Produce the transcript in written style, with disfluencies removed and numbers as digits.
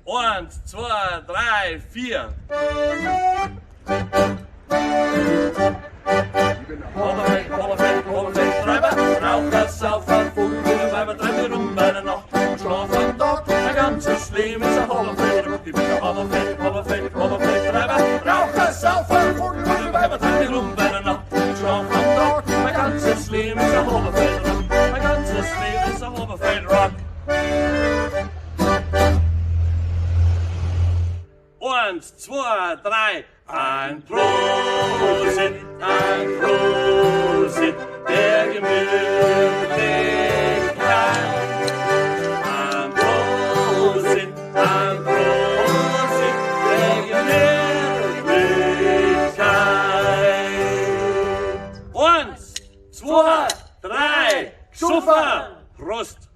1, 2, 3, 4. Oktoberfesttreiber, Raucher, Saufer, Vogel, Weiber, treiben rum bei der Nacht und schlafen dort. Mein ganzes Leben ist ein Haberfeldtreiber. Ich bin ein Oktoberfesttreiber, Raucher, Saufer, Vogel, Weiber, treiben rum bei der Nacht und schlafen dort. Mein ganzes Leben ist ein Haberfeldtreiber. Mein ganzes Leben ist ein Haberfeldtreiber. 1, 2, 3, ein Prosit, der Gemütlichkeit. Ein Prosit, der Gemütlichkeit. 1, 2, 3, Schuffer, Prost!